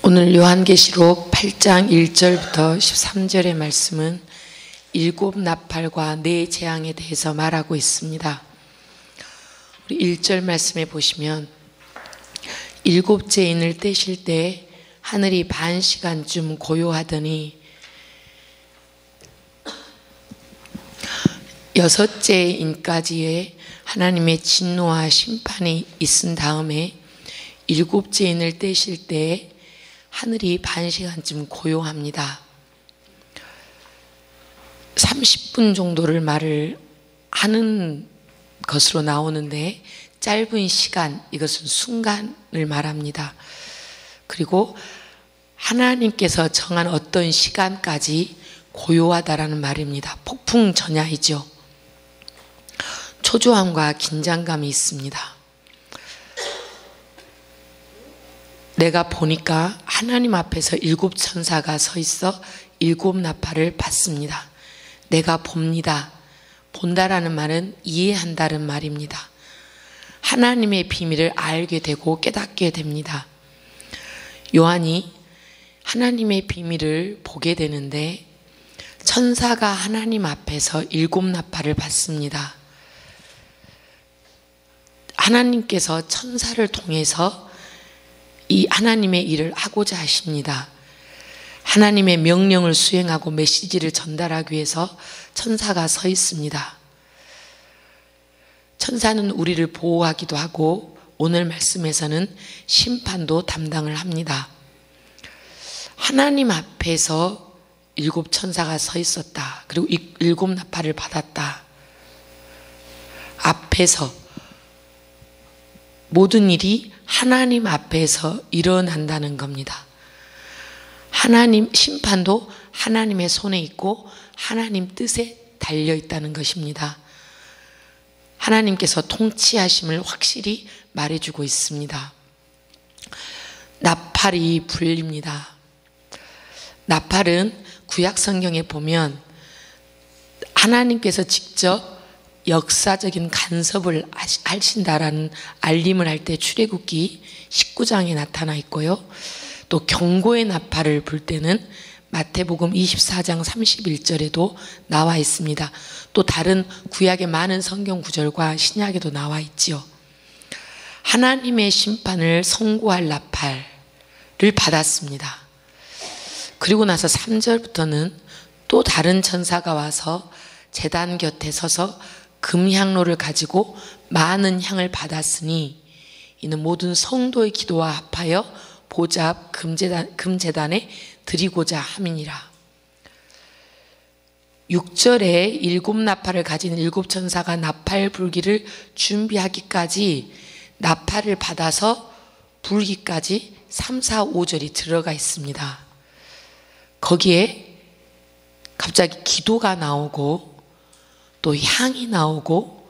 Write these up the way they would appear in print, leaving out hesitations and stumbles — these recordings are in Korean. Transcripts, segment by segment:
오늘 요한계시록 8장 1절부터 13절의 말씀은 일곱 나팔과 네 재앙에 대해서 말하고 있습니다. 우리 1절 말씀에 보시면 일곱째 인을 떼실 때 하늘이 반 시간쯤 고요하더니 여섯째 인까지의 하나님의 진노와 심판이 있은 다음에 일곱째 인을 떼실 때 하늘이 반 시간쯤 고요합니다. 30분 정도를 말을 하는 것으로 나오는데 짧은 시간, 이것은 순간을 말합니다. 그리고 하나님께서 정한 어떤 시간까지 고요하다라는 말입니다. 폭풍 전야이죠. 초조함과 긴장감이 있습니다. 내가 보니까 하나님 앞에서 일곱 천사가 서 있어 일곱 나팔을 받습니다. 내가 봅니다. 본다라는 말은 이해한다는 말입니다. 하나님의 비밀을 알게 되고 깨닫게 됩니다. 요한이 하나님의 비밀을 보게 되는데 천사가 하나님 앞에서 일곱 나팔을 받습니다. 하나님께서 천사를 통해서 이 하나님의 일을 하고자 하십니다. 하나님의 명령을 수행하고 메시지를 전달하기 위해서 천사가 서 있습니다. 천사는 우리를 보호하기도 하고 오늘 말씀에서는 심판도 담당을 합니다. 하나님 앞에서 일곱 천사가 서 있었다. 그리고 일곱 나팔을 받았다. 앞에서 모든 일이 하나님 앞에서 일어난다는 겁니다. 하나님 심판도 하나님의 손에 있고 하나님 뜻에 달려 있다는 것입니다. 하나님께서 통치하심을 확실히 말해주고 있습니다. 나팔이 불립니다. 나팔은 구약 성경에 보면 하나님께서 직접 역사적인 간섭을 하신다라는 알림을 할 때 출애굽기 19장에 나타나 있고요. 또 경고의 나팔을 불 때는 마태복음 24장 31절에도 나와 있습니다. 또 다른 구약의 많은 성경 구절과 신약에도 나와 있지요. 하나님의 심판을 선고할 나팔을 받았습니다. 그리고 나서 3절부터는 또 다른 천사가 와서 제단 곁에 서서 금향로를 가지고 많은 향을 받았으니 이는 모든 성도의 기도와 합하여 보좌 앞 금제단에 드리고자 함이니라. 6절에 일곱 나팔을 가진 일곱 천사가 나팔 불기를 준비하기까지 나팔을 받아서 불기까지 3, 4, 5절이 들어가 있습니다. 거기에 갑자기 기도가 나오고 또 향이 나오고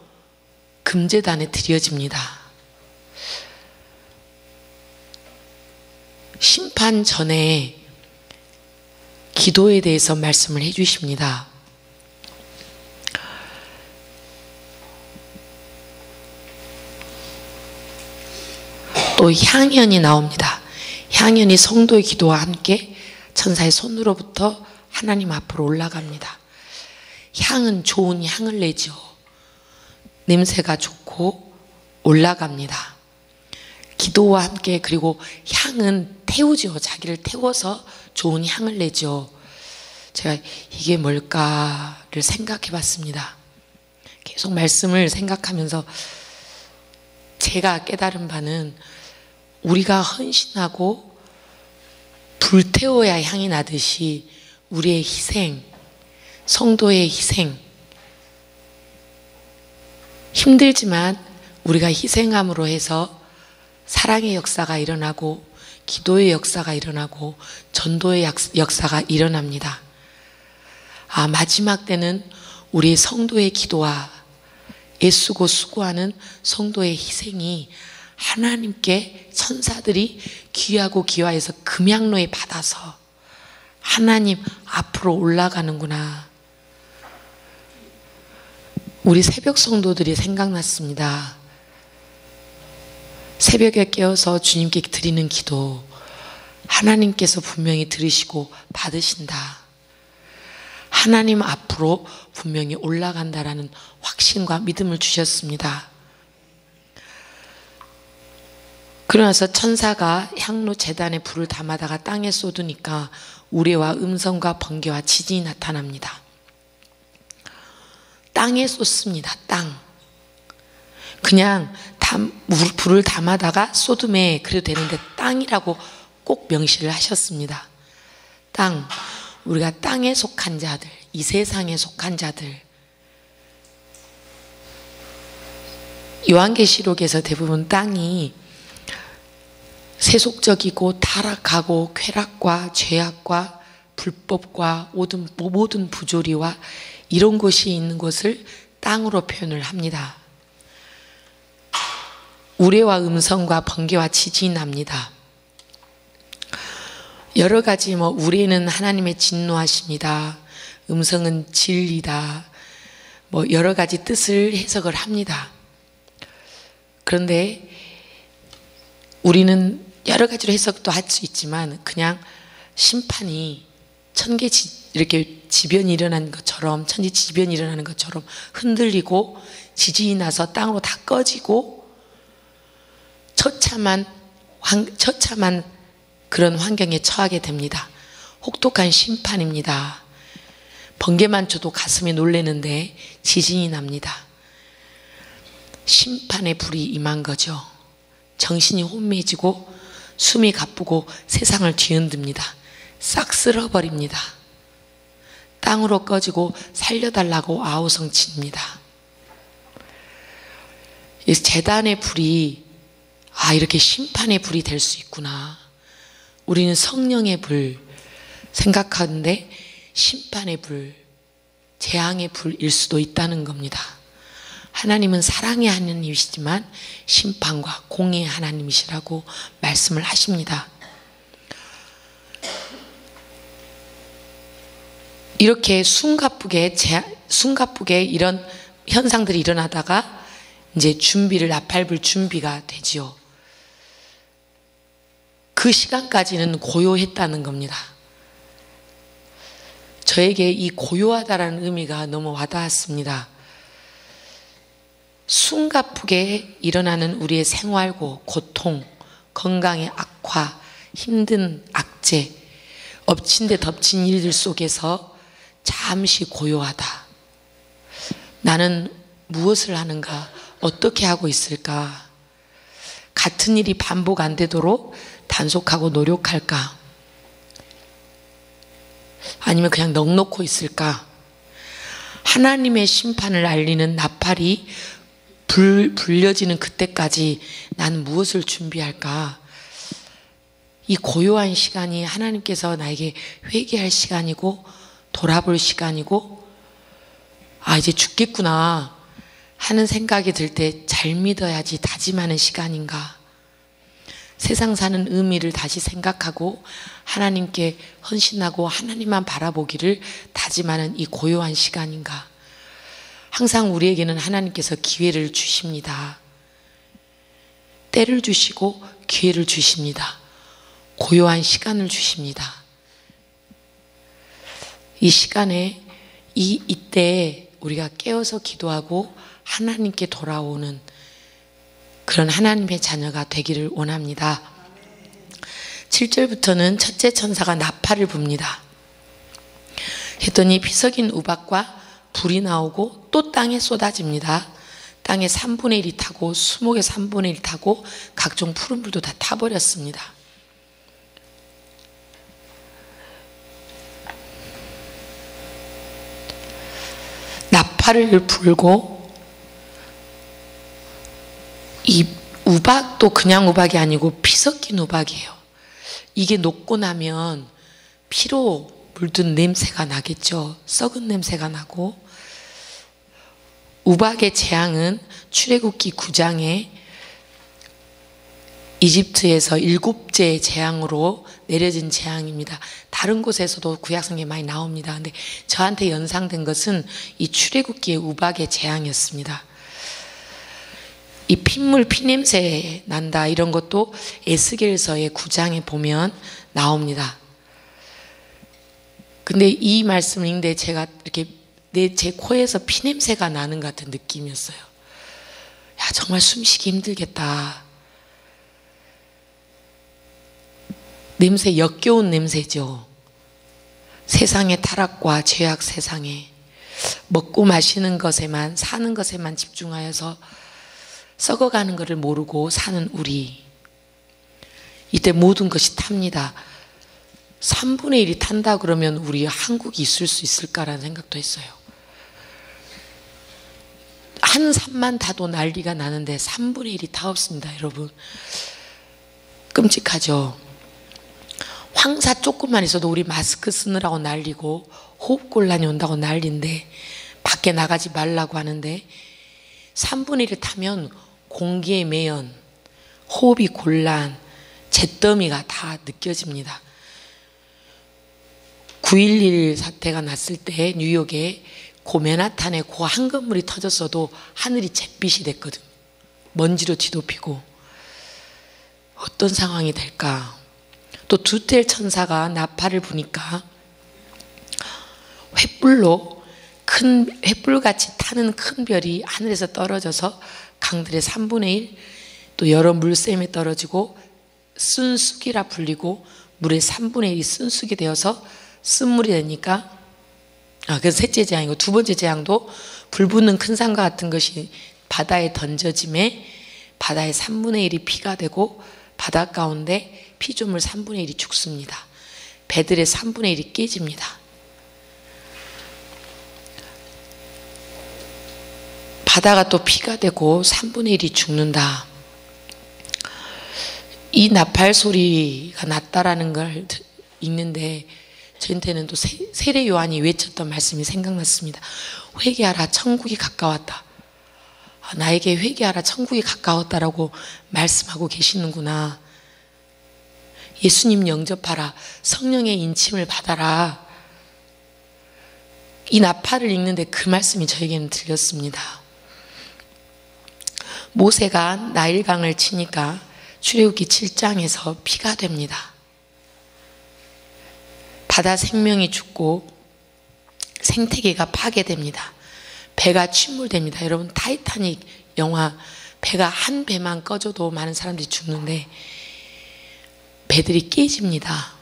금제단에 드려집니다. 심판 전에 기도에 대해서 말씀을 해주십니다. 또 향연이 나옵니다. 향연이 성도의 기도와 함께 천사의 손으로부터 하나님 앞으로 올라갑니다. 향은 좋은 향을 내죠. 냄새가 좋고 올라갑니다. 기도와 함께 그리고 향은 태우죠. 자기를 태워서 좋은 향을 내죠. 제가 이게 뭘까를 생각해 봤습니다. 계속 말씀을 생각하면서 제가 깨달은 바는 우리가 헌신하고 불태워야 향이 나듯이 우리의 희생, 성도의 희생, 힘들지만 우리가 희생함으로 해서 사랑의 역사가 일어나고 기도의 역사가 일어나고 전도의 역사가 일어납니다. 마지막 때는 우리 성도의 기도와 애쓰고 수고하는 성도의 희생이 하나님께 천사들이 귀하고 귀화해서 금향로에 받아서 하나님 앞으로 올라가는구나. 우리 새벽 성도들이 생각났습니다. 새벽에 깨어서 주님께 드리는 기도, 하나님께서 분명히 들으시고 받으신다. 하나님 앞으로 분명히 올라간다라는 확신과 믿음을 주셨습니다. 그러나서 천사가 향로 제단에 불을 담아다가 땅에 쏟으니까 우레와 음성과 번개와 지진이 나타납니다. 땅에 쏟습니다. 땅. 그냥 불을 담아다가 쏟음에 그래도 되는데 땅이라고 꼭 명시를 하셨습니다. 땅. 우리가 땅에 속한 자들, 이 세상에 속한 자들. 요한계시록에서 대부분 땅이 세속적이고 타락하고 쾌락과 죄악과 불법과 모든 부조리와 이런 것이 있는 것을 땅으로 표현을 합니다. 우레와 음성과 번개와 지진이 납니다. 여러 가지 우레는 하나님의 진노하십니다. 음성은 진리다. 여러 가지 뜻을 해석을 합니다. 그런데 우리는 여러 가지로 해석도 할 수 있지만 그냥 심판이 이렇게 지변이 일어나는 것처럼 천지지변이 일어나는 것처럼 흔들리고 지진이 나서 땅으로 다 꺼지고 처참한 그런 환경에 처하게 됩니다. 혹독한 심판입니다. 번개만 쳐도 가슴이 놀라는데 지진이 납니다. 심판의 불이 임한 거죠. 정신이 혼미해지고 숨이 가쁘고 세상을 뒤흔듭니다. 싹 쓸어버립니다. 땅으로 꺼지고 살려달라고 아우성칩니다. 이 제단의 불이 이렇게 심판의 불이 될 수 있구나. 우리는 성령의 불 생각하는데 심판의 불, 재앙의 불일 수도 있다는 겁니다. 하나님은 사랑의 하나님이시지만 심판과 공의의 하나님이시라고 말씀을 하십니다. 이렇게 숨가쁘게 이런 현상들이 일어나다가 이제 나팔불 준비가 되지요. 그 시간까지는 고요했다는 겁니다. 저에게 이 고요하다라는 의미가 너무 와닿았습니다. 숨가쁘게 일어나는 우리의 생활고 고통, 건강의 악화, 힘든 악재, 엎친 데 덮친 일들 속에서 잠시 고요하다. 나는 무엇을 하는가? 어떻게 하고 있을까? 같은 일이 반복 안 되도록 단속하고 노력할까? 아니면 그냥 넋놓고 있을까? 하나님의 심판을 알리는 나팔이 불려지는 그때까지 나는 무엇을 준비할까? 이 고요한 시간이 하나님께서 나에게 회개할 시간이고 돌아볼 시간이고 이제 죽겠구나 하는 생각이 들 때 잘 믿어야지 다짐하는 시간인가? 세상 사는 의미를 다시 생각하고 하나님께 헌신하고 하나님만 바라보기를 다짐하는 이 고요한 시간인가? 항상 우리에게는 하나님께서 기회를 주십니다. 때를 주시고 기회를 주십니다. 고요한 시간을 주십니다. 이 시간에 이때 우리가 깨어서 기도하고 하나님께 돌아오는 그런 하나님의 자녀가 되기를 원합니다. 7절부터는 첫째 천사가 나팔을 붑니다. 했더니 피석인 우박과 불이 나오고 또 땅에 쏟아집니다. 땅에 3분의 1이 타고 수목의 3분의 1 타고 각종 푸른 불도 다 타버렸습니다. 나팔을 불고 이 우박도 그냥 우박이 아니고 피 섞인 우박이에요. 이게 녹고 나면 피로 물든 냄새가 나겠죠. 썩은 냄새가 나고. 우박의 재앙은 출애굽기 9장에 이집트에서 7째 재앙으로 내려진 재앙입니다. 다른 곳에서도 구약성경에 많이 나옵니다. 근데 저한테 연상된 것은 이 출애굽기의 우박의 재앙이었습니다. 이 핏물 피냄새 난다 이런 것도 에스겔서의 9장에 보면 나옵니다. 근데 이 말씀을 읽는데 제가 이렇게 제 코에서 피냄새가 나는 것 같은 느낌이었어요. 야, 정말 숨쉬기 힘들겠다. 냄새, 역겨운 냄새죠. 세상의 타락과 죄악 세상에 먹고 마시는 것에만, 사는 것에만 집중하여서 썩어가는 것을 모르고 사는 우리, 이때 모든 것이 탑니다. 3분의 1이 탄다 그러면 우리 한국이 있을 수 있을까라는 생각도 했어요. 한 산만 타도 난리가 나는데 3분의 1이 타 없습니다, 여러분. 끔찍하죠. 황사 조금만 있어도 우리 마스크 쓰느라고 난리고 호흡곤란이 온다고 난리인데 밖에 나가지 말라고 하는데 3분의 1을 타면 공기의 매연, 호흡이 곤란, 잿더미가 다 느껴집니다. 9.11 사태가 났을 때 뉴욕에 고맨하탄에 고 한 건물이 터졌어도 하늘이 잿빛이 됐거든. 먼지로 뒤덮이고. 어떤 상황이 될까? 또 두텔 천사가 나팔을 부니까 횃불로 큰 횃불같이 타는 큰 별이 하늘에서 떨어져서 강들의 3분의 1, 또 여러 물샘에 떨어지고 쓴쑥이라 불리고 물의 3분의 1이 쓴쑥이 되어서 쓴물이 되니까, 그래서 셋째 재앙이고, 두 번째 재앙도 불 붙는 큰 산과 같은 것이 바다에 던져짐에 바다의 3분의 1이 피가 되고 바다 가운데 피조물 3분의 1이 죽습니다. 배들의 3분의 1이 깨집니다. 바다가 또 피가 되고 3분의 1이 죽는다. 이 나팔 소리가 났다라는 걸 읽는데 저한테는 또 세례 요한이 외쳤던 말씀이 생각났습니다. 회개하라, 천국이 가까웠다. 나에게 회개하라, 천국이 가까웠다라고 말씀하고 계시는구나. 예수님 영접하라, 성령의 인침을 받아라. 이 나팔을 읽는데 그 말씀이 저에게는 들렸습니다. 모세가 나일강을 치니까 출애굽기 7장에서 피가 됩니다. 바다 생명이 죽고 생태계가 파괴됩니다. 배가 침몰됩니다. 여러분, 타이타닉 영화, 배가 한 배만 꺼져도 많은 사람들이 죽는데 배들이 깨집니다.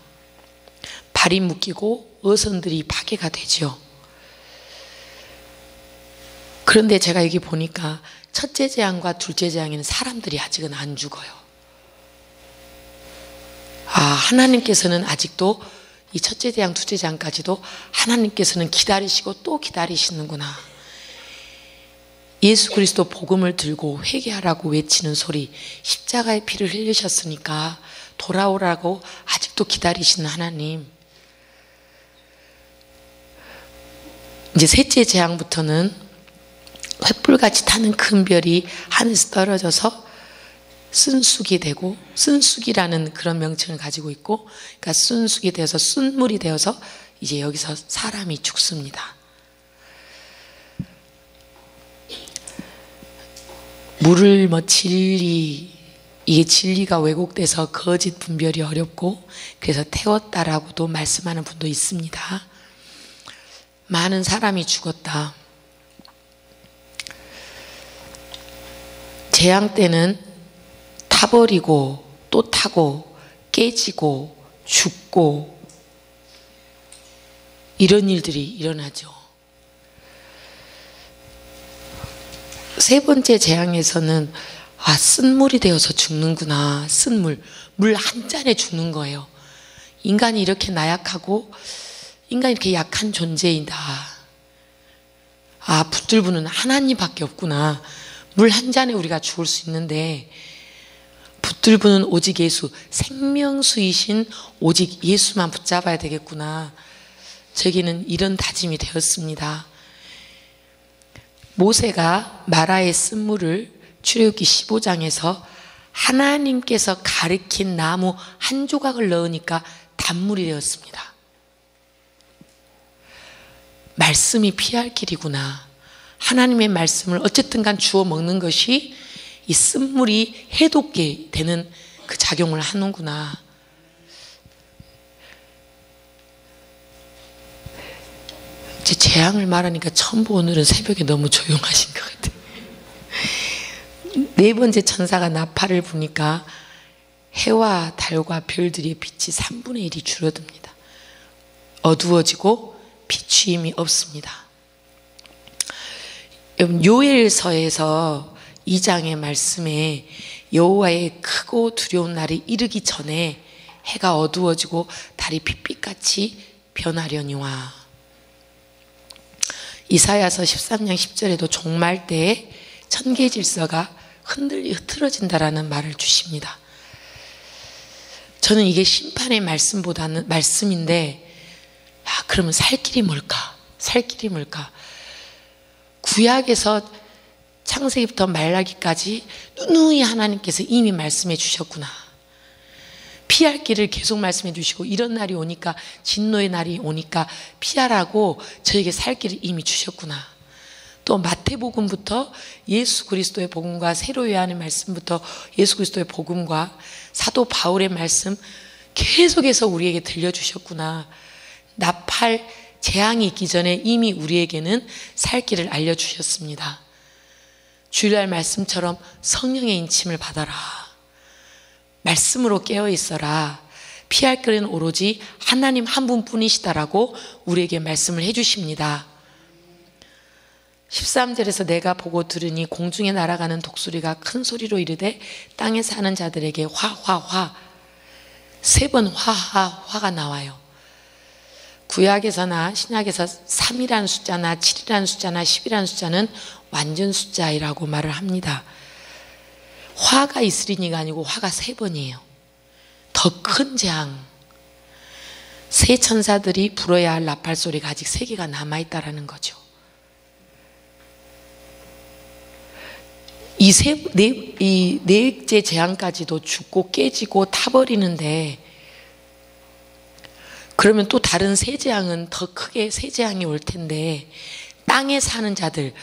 발이 묶이고 어선들이 파괴가 되죠. 그런데 제가 여기 보니까 첫째 재앙과 둘째 재앙에는 사람들이 아직은 안 죽어요. 하나님께서는 아직도 이 첫째 재앙, 둘째 재앙까지도 하나님께서는 기다리시고 또 기다리시는구나. 예수 그리스도 복음을 들고 회개하라고 외치는 소리, 십자가의 피를 흘리셨으니까 돌아오라고 아직도 기다리시는 하나님. 이제 셋째 재앙부터는 횃불같이 타는 큰 별이 하늘에서 떨어져서 쓴쑥이 되고, 쓴쑥이라는 그런 명칭을 가지고 있고, 그러니까 쓴쑥이 되어서 쓴물이 되어서 이제 여기서 사람이 죽습니다. 물을 이게 진리가 왜곡돼서 거짓 분별이 어렵고 그래서 태웠다라고도 말씀하는 분도 있습니다. 많은 사람이 죽었다. 재앙 때는 타버리고 또 타고 깨지고 죽고 이런 일들이 일어나죠. 세 번째 재앙에서는 쓴물이 되어서 죽는구나. 쓴물, 물 한 잔에 죽는 거예요. 인간이 이렇게 나약하고 인간이 이렇게 약한 존재이다. 붙들부는 하나님밖에 없구나. 물 한 잔에 우리가 죽을 수 있는데 붙들부는 오직 예수, 생명수이신 오직 예수만 붙잡아야 되겠구나. 저에게는 이런 다짐이 되었습니다. 모세가 마라의 쓴물을 출애굽기 15장에서 하나님께서 가리킨 나무 한 조각을 넣으니까 단물이 되었습니다. 말씀이 피할 길이구나. 하나님의 말씀을 어쨌든 간 주워 먹는 것이 이 쓴물이 해독게 되는 그 작용을 하는구나. 제 재앙을 말하니까 처음 오늘은 새벽에 너무 조용하신 것 같아요. 네 번째 천사가 나팔을 부니까 해와 달과 별들의 빛이 3분의 1이 줄어듭니다. 어두워지고 비추임이 없습니다. 요엘서에서 2장의 말씀에 여호와의 크고 두려운 날이 이르기 전에 해가 어두워지고 달이 빛빛같이 변하려니와. 이사야서 13장 10절에도 종말 때에 천계 질서가 흐트러진다라는 말을 주십니다. 저는 이게 심판의 말씀보다는 말씀인데, 그러면 살 길이 뭘까? 살 길이 뭘까? 구약에서 창세기부터 말라기까지 누누이 하나님께서 이미 말씀해 주셨구나. 피할 길을 계속 말씀해 주시고, 이런 날이 오니까, 진노의 날이 오니까 피하라고 저에게 살 길을 이미 주셨구나. 또 마태복음부터 예수 그리스도의 복음과 새로 요한의 말씀부터 예수 그리스도의 복음과 사도 바울의 말씀 계속해서 우리에게 들려주셨구나. 나팔 재앙이 있기 전에 이미 우리에게는 살 길을 알려주셨습니다. 주일날 말씀처럼 성령의 인침을 받아라. 말씀으로 깨어있어라. 피할 길은 오로지 하나님 한 분뿐이시다라고 우리에게 말씀을 해주십니다. 13절에서 내가 보고 들으니 공중에 날아가는 독수리가 큰 소리로 이르되 땅에 사는 자들에게 화. 3번 화가 나와요. 구약에서나 신약에서 3이라는 숫자나 7이라는 숫자나 10이라는 숫자는 완전 숫자이라고 말을 합니다. 화가 있으리니가 아니고 화가 3번이에요. 더 큰 재앙. 새 천사들이 불어야 할 나팔 소리가 아직 3개가 남아있다라는 거죠. 이 넷째 재앙까지도 죽고 깨지고 타버리는데, 그러면 또 다른 새 재앙은 더 크게 새 재앙이 올 텐데, 땅에 사는 자들,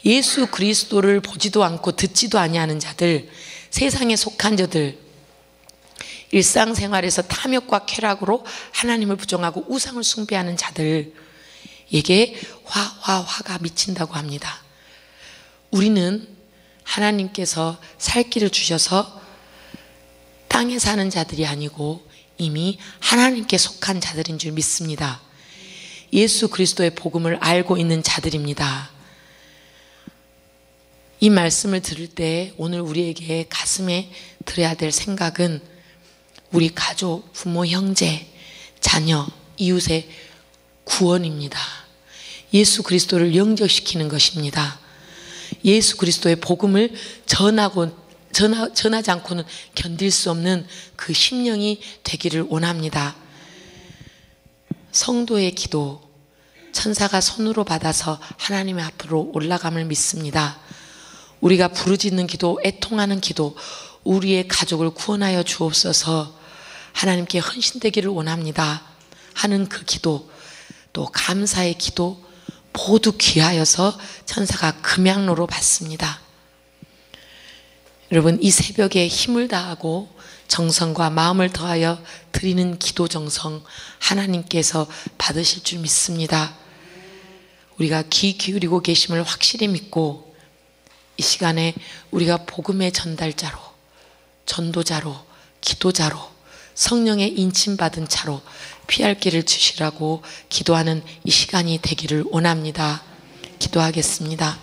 예수 그리스도를 보지도 않고 듣지도 아니하는 자들, 세상에 속한 자들, 일상생활에서 탐욕과 쾌락으로 하나님을 부정하고 우상을 숭배하는 자들에게 화가 미친다고 합니다. 우리는 하나님께서 살 길을 주셔서 땅에 사는 자들이 아니고 이미 하나님께 속한 자들인 줄 믿습니다. 예수 그리스도의 복음을 알고 있는 자들입니다. 이 말씀을 들을 때 오늘 우리에게 가슴에 들어야 될 생각은 우리 가족, 부모, 형제, 자녀, 이웃의 구원입니다. 예수 그리스도를 영접시키는 것입니다. 예수 그리스도의 복음을 전하지 않고는 견딜 수 없는 그 심령이 되기를 원합니다. 성도의 기도, 천사가 손으로 받아서 하나님의 앞으로 올라감을 믿습니다. 우리가 부르짖는 기도, 애통하는 기도, 우리의 가족을 구원하여 주옵소서, 하나님께 헌신되기를 원합니다 하는 그 기도, 또 감사의 기도 모두 귀하여서 천사가 금양로로 받습니다. 여러분, 이 새벽에 힘을 다하고 정성과 마음을 더하여 드리는 기도 정성 하나님께서 받으실 줄 믿습니다. 우리가 귀 기울이고 계심을 확실히 믿고 이 시간에 우리가 복음의 전달자로, 전도자로, 기도자로, 성령의 인침받은 자로 피할 길을 주시라고 기도하는 이 시간이 되기를 원합니다. 기도하겠습니다.